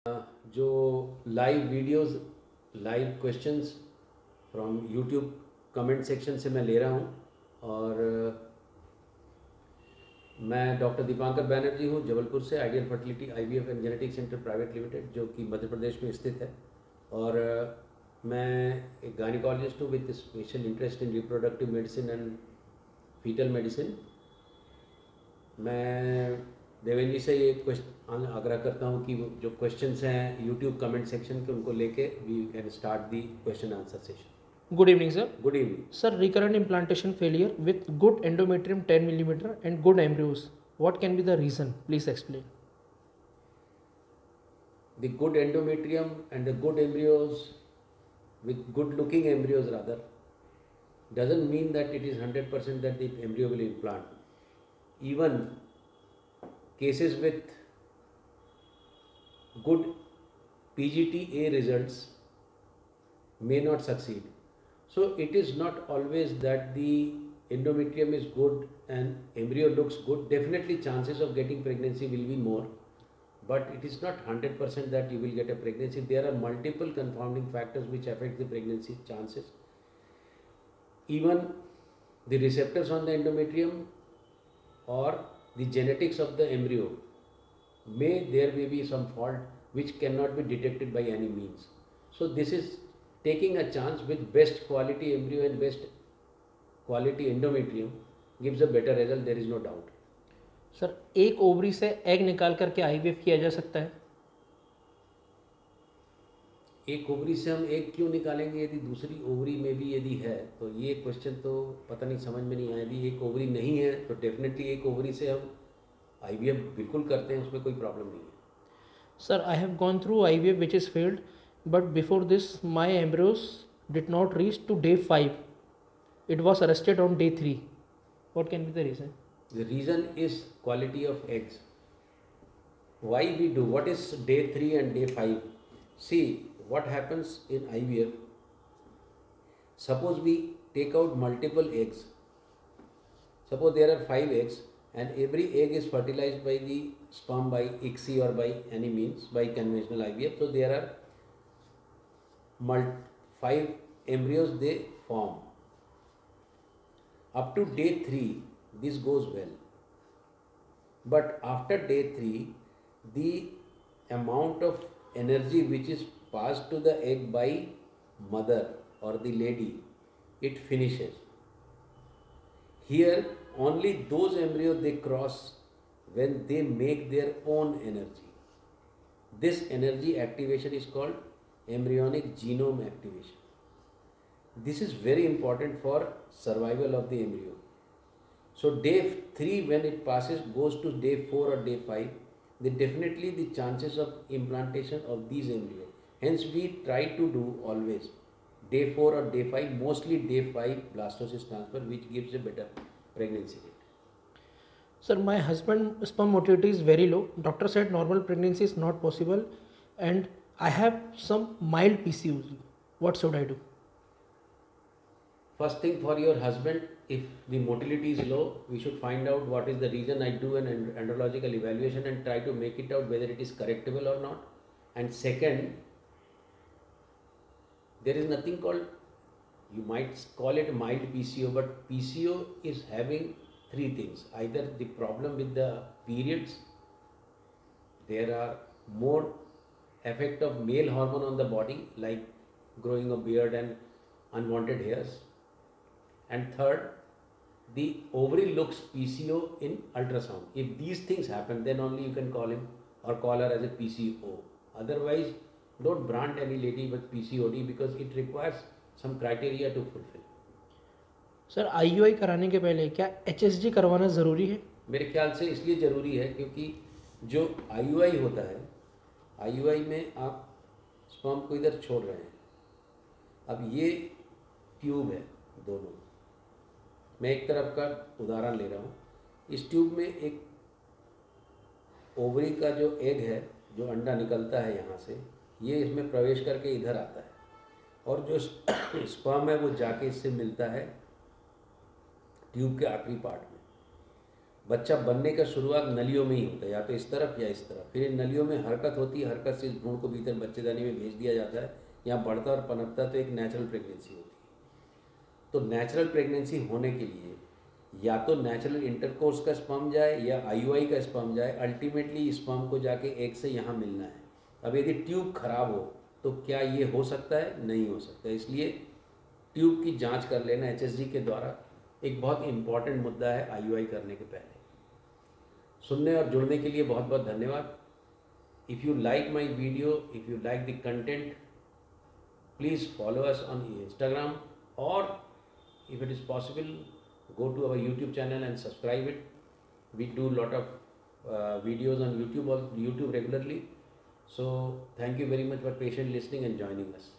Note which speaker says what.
Speaker 1: जो live videos, live questions from YouTube comment section से मैं ले रहा हूं। और मैं डॉक्टर दीपांकर बैनर्जी हूं, जबलपुर से, ideal fertility IVF and genetic centre private limited, जो कि मध्य प्रदेश में स्थित है। और मैं एक गायनिकोलॉजिस्ट हूँ with special interest in reproductive medicine and fetal medicine. मैं देवेंद्र जी से ये क्वेश्चन आग्रह करता हूँ कि जो क्वेश्चंस हैं यूट्यूब कमेंट सेक्शन के, उनको लेके we can start the question answer session.
Speaker 2: Good evening, sir.
Speaker 1: Good evening.
Speaker 2: Sir, recurrent implantation failure with good endometrium 10 millimeter and good embryos. What can be the reason? Please explain.
Speaker 1: The good endometrium and the good embryos, with good looking embryos rather, doesn't mean that it is 100% that the embryo will implant. Even cases with good PGTA results may not succeed. So it is not always that the endometrium is good and embryo looks good. Definitely chances of getting pregnancy will be more, but it is not 100% that you will get a pregnancy. There are multiple confounding factors which affect the pregnancy chances. Even the receptors on the endometrium or the genetics of the embryo, there may be some fault which cannot be detected by any means. So this is taking a chance with best quality embryo and best quality endometrium gives a better result, there is no doubt.
Speaker 2: Sir, एक ovary से egg निकाल करके IVF किया जा सकता है?
Speaker 1: एक ovary से हम एग क्यों निकालेंगे यदि दूसरी ओवरी में भी यदि है? तो ये क्वेश्चन तो पता नहीं, समझ में नहीं आया। यदि एक ओवरी नहीं है तो डेफिनेटली एक ओवरी से हम आईवीएफ बिल्कुल करते हैं, उसमें कोई प्रॉब्लम नहीं है।
Speaker 2: Sir, I have gone through IVF which is failed, but before this my embryos did not reach to day 5. It was arrested on day 3. What can be the reason?
Speaker 1: The reason is quality of eggs. Why we do? What is day 3 and day 5? See what happens in IVF. Suppose we take out multiple eggs. Suppose there are 5 eggs and every egg is fertilized by the sperm by ICSI or by any means, by conventional IVF. So there are 5 embryos they form. Up to day 3 this goes well, but after day 3 the amount of energy which is passed to the egg by mother or the lady, it finishes. Here only those embryos they cross when they make their own energy. This energy activation is called embryonic genome activation. This is very important for survival of the embryo. So day 3 when it passes goes to day 4 or day 5, then definitely the chances of implantation of these embryos. Hence we try to do always day 4 or day 5, mostly day 5 blastocyst transfer, which gives a better pregnancy rate.
Speaker 2: Sir, my husband's sperm motility is very low. Doctor said normal pregnancy is not possible and I have some mild PCOS. What should I do?
Speaker 1: First thing, for your husband, if the motility is low, we should find out what is the reason. I do an andrological evaluation and try to make it out whether it is correctable or not. And second, there is nothing called, you might call it mild PCO, but PCO is having 3 things. Either the problem with the periods, there are more effect of male hormone on the body like growing a beard and unwanted hairs, and third, the ovary looks PCO in ultrasound. If these things happen, then only you can call him or call her as a PCO. Otherwise, don't brand any lady with PCOD because it requires some criteria to fulfill.
Speaker 2: Sir, IUI कराने के पहले क्या HSG करवाना ज़रूरी है?
Speaker 1: मेरे ख्याल से इसलिए ज़रूरी है क्योंकि जो IUI होता है, IUI में आप स्पर्म को इधर छोड़ रहे हैं। अब ये ट्यूब है दोनों, मैं एक तरफ का उदाहरण ले रहा हूँ। इस ट्यूब में एक ओवरी का जो एग है, जो अंडा निकलता है यहाँ से, ये इसमें प्रवेश करके इधर आता है और जो स्पर्म है वो जाके इससे मिलता है ट्यूब के आखिरी पार्ट में। बच्चा बनने का शुरुआत नलियों में ही होता है, या तो इस तरफ या इस तरफ। फिर इन नलियों में हरकत होती है, हरकत से इस भ्रूण को भीतर बच्चेदानी में भेज दिया जाता है, यहाँ बढ़ता और पनपता, तो एक नेचुरल प्रेगनेंसी होती है। तो नेचुरल प्रेगनेंसी होने के लिए या तो नेचुरल इंटरकोर्स का स्पर्म जाए या आईयूआई का स्पर्म जाए, अल्टीमेटली स्पर्म को जाके एग से यहाँ मिलना है। अब यदि ट्यूब खराब हो तो क्या ये हो सकता है? नहीं हो सकता। इसलिए ट्यूब की जांच कर लेना एचएसजी के द्वारा एक बहुत इंपॉर्टेंट मुद्दा है आईयूआई करने के पहले। सुनने और जुड़ने के लिए बहुत बहुत धन्यवाद। If you like my video, if you like the content, please follow us on Instagram, or if it is possible, go to our YouTube channel and subscribe it. We do a lot of videos on YouTube regularly. So thank you very much for patient listening and joining us.